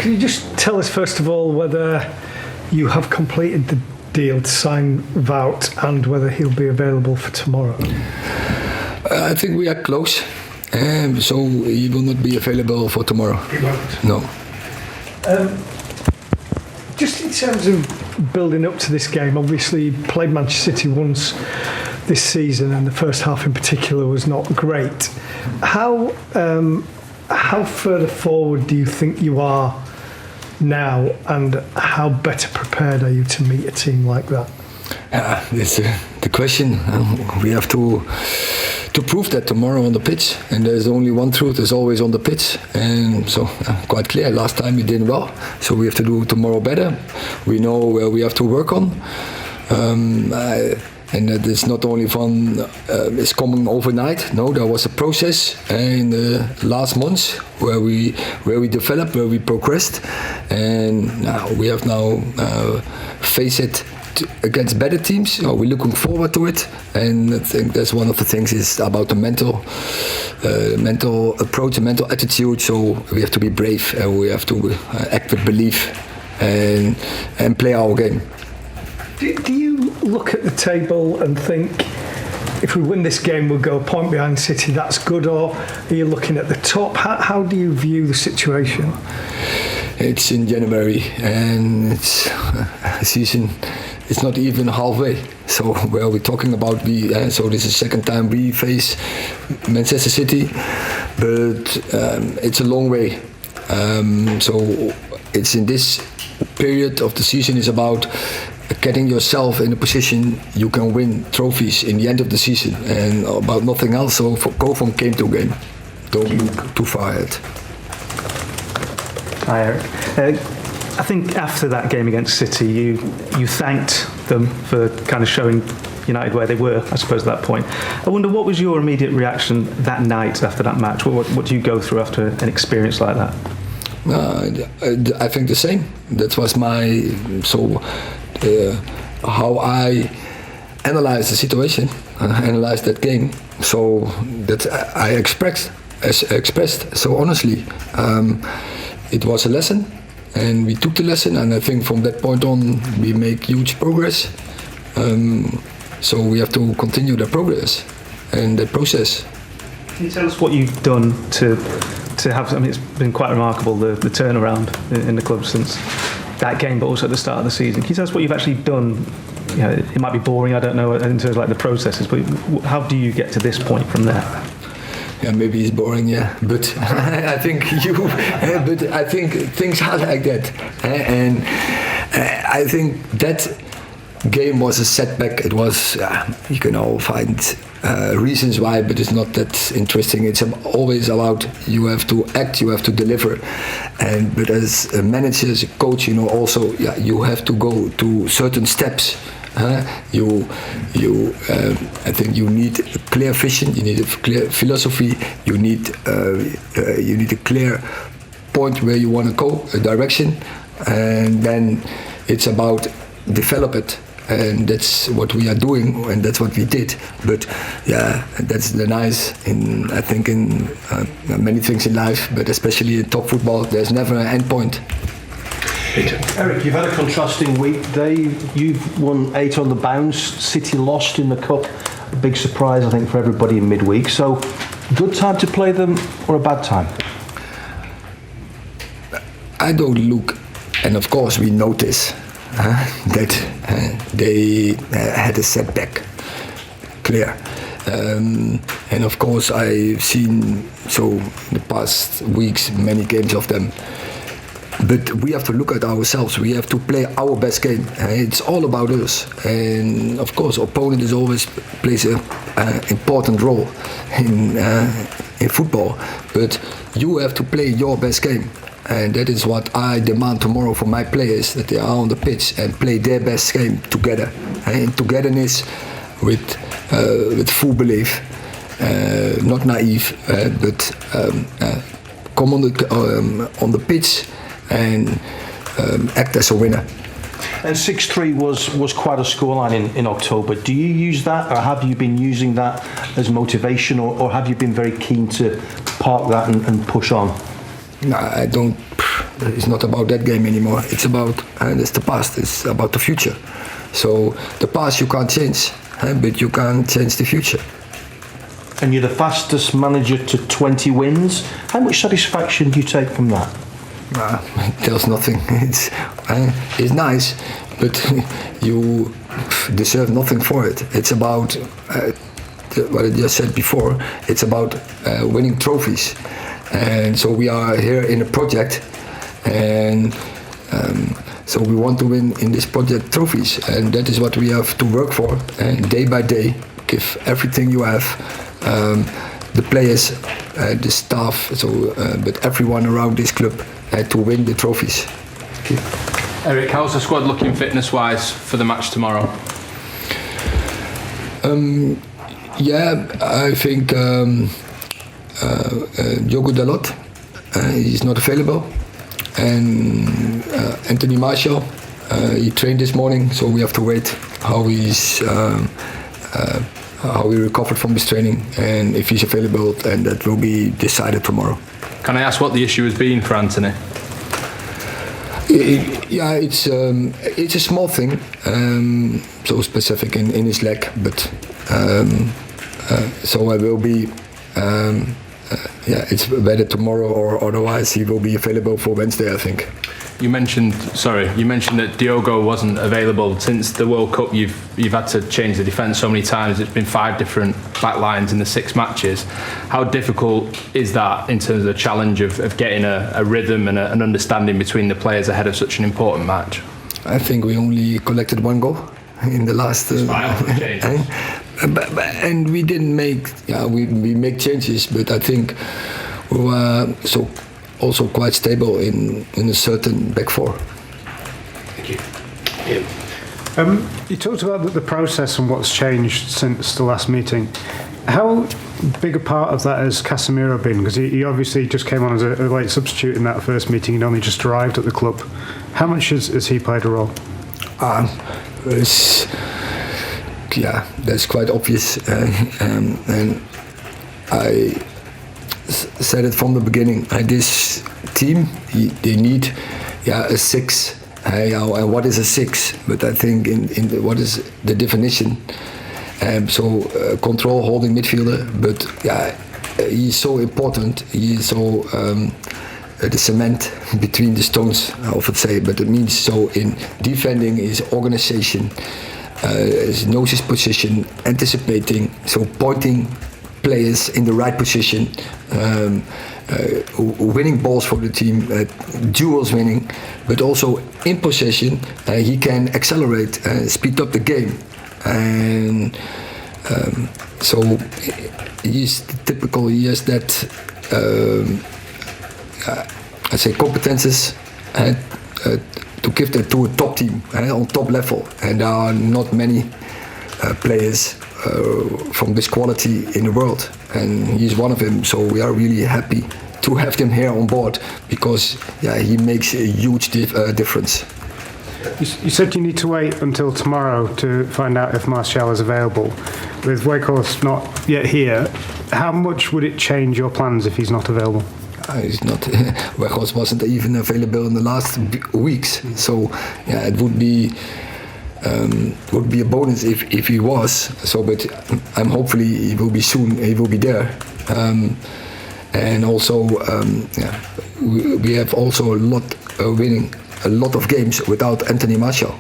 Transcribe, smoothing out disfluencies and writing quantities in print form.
Can you just tell us first of all whether you have completed the deal to sign Wout and whether he'll be available for tomorrow? I think we are close, so he will not be available for tomorrow. He won't? No. Just in terms of building up to this game, obviously you played Manchester City once this season and the first half in particular was not great. How further forward do you think you are now, and how better prepared are you to meet a team like that? That's the question. We have to prove that tomorrow on the pitch, and there's only one truth, is always on the pitch, and so quite clear, last time we did well, so we have to do tomorrow better. We know where we have to work on, and that is not only fun, it's coming overnight. No, there was a process in the last months where we developed, where we progressed, and now we have face it against better teams. We're looking forward to it, and I think that's one of the things is about the mental approach, the mental attitude. So we have to be brave, and we have to act with belief and play our game. Do you look at the table and think, if we win this game, we'll go a point behind City, that's good, or are you looking at the top? How do you view the situation? It's in January, and it's a season. It's not even halfway. So where we're talking about, so this is the second time we face Manchester City, but it's a long way. So it's in this period of the season is about getting yourself in a position you can win trophies in the end of the season, and about nothing else. So go from game to game. Don't look too far ahead. Hi, Erik. I think after that game against City, you thanked them for kind of showing United where they were, I suppose, at that point. I wonder, what was your immediate reaction that night after that match? What do you go through after an experience like that? I think the same. That was how I analyzed the situation, analyzed that game. So that I expressed. So honestly, it was a lesson, and we took the lesson, and I think from that point on we make huge progress. So we have to continue the progress and the process. Can you tell us what you've done to have? I mean, it's been quite remarkable, the turnaround in the club since that game, but also at the start of the season. Can you tell us what you've actually done? You know, it might be boring, I don't know, in terms of like the processes, but how do you get to this point from there? Yeah, maybe it's boring, yeah, but I think I think things are like that, and I think that game was a setback. It was, you can all find reasons why, but it's not that interesting. It's always about you have to act, you have to deliver, but as a manager, as a coach, also, you have to go to certain steps. I think you need a clear vision, you need a clear philosophy, you need a clear point where you want to go, a direction, and then it's about develop it, and that's what we are doing, and that's what we did. But yeah, that's the nice I think in many things in life, but especially in top football, there's never an end point. Erik, you've had a contrasting week. You've won 8 on the bounce. City lost in the cup. A big surprise, I think, for everybody in midweek. So, good time to play them or a bad time? I don't look, and of course we notice that they had a setback. Clear. And of course I've seen the past weeks many games of them. But we have to look at ourselves. We have to play our best game. It's all about us. And of course, opponent is always plays an important role in football. But you have to play your best game, and that is what I demand tomorrow from my players, that they are on the pitch and play their best game together. And togetherness with full belief, not naive, but come on the pitch and act as a winner. And 6-3 was quite a scoreline in October. Do you use that, or have you been using that as motivation, or have you been very keen to park that and push on? No, I don't. It's not about that game anymore. It's about, it's the past. It's about the future. So the past you can't change, but you can change the future. And you're the fastest manager to 20 wins. How much satisfaction do you take from that? There's nothing. It's nice, but you deserve nothing for it. It's about what I just said before. It's about winning trophies, and so we are here in a project, and so we want to win in this project trophies, and that is what we have to work for. And day by day, give everything you have. The players, the staff, but everyone around this club to win the trophies. Erik, how's the squad looking fitness-wise for the match tomorrow? I think Diogo Dalot, he's not available, and Anthony Martial, he trained this morning, so we have to wait how he recovered from his training, and if he's available, and that will be decided tomorrow. Can I ask what the issue has been for Anthony? It's a small thing, so specific in his leg, but so I will be. It's whether tomorrow or otherwise he will be available for Wednesday, I think. You mentioned that Diogo wasn't available. Since the World Cup, you've had to change the defence so many times. It's been 5 different back lines in the 6 matches. How difficult is that in terms of the challenge of getting a rhythm and an understanding between the players ahead of such an important match? I think we only collected 1 goal in the last. And we didn't make. We make changes, but I think we were also quite stable in a certain back 4. Thank you. You talked about the process and what's changed since the last meeting. How big a part of that has Casemiro been? Because he obviously just came on as a late substitute in that first meeting. He'd only just arrived at the club. How much has he played a role? That's quite obvious, and I said it from the beginning. This team, they need a 6. And what is a 6? But I think what is the definition? Control, holding midfielder. But he's so important. He is so the cement between the stones, I often say. But it means so in defending is organization. Knows his position, anticipating, so pointing players in the right position, winning balls for the team, duels winning, but also in possession he can accelerate, speed up the game, and so he's typical. He has that I say competences to give that to a top team on top level, and there are not many players from this quality in the world, and he's one of them. So we are really happy to have him here on board because he makes a huge difference. You said you need to wait until tomorrow to find out if Martial is available. With Weghorst not yet here, how much would it change your plans if he's not available? He's not. Weghorst wasn't even available in the last weeks, so it would be a bonus if he was. So, but I'm hopefully he will be soon. He will be there, and also we have also winning a lot of games without Anthony Martial.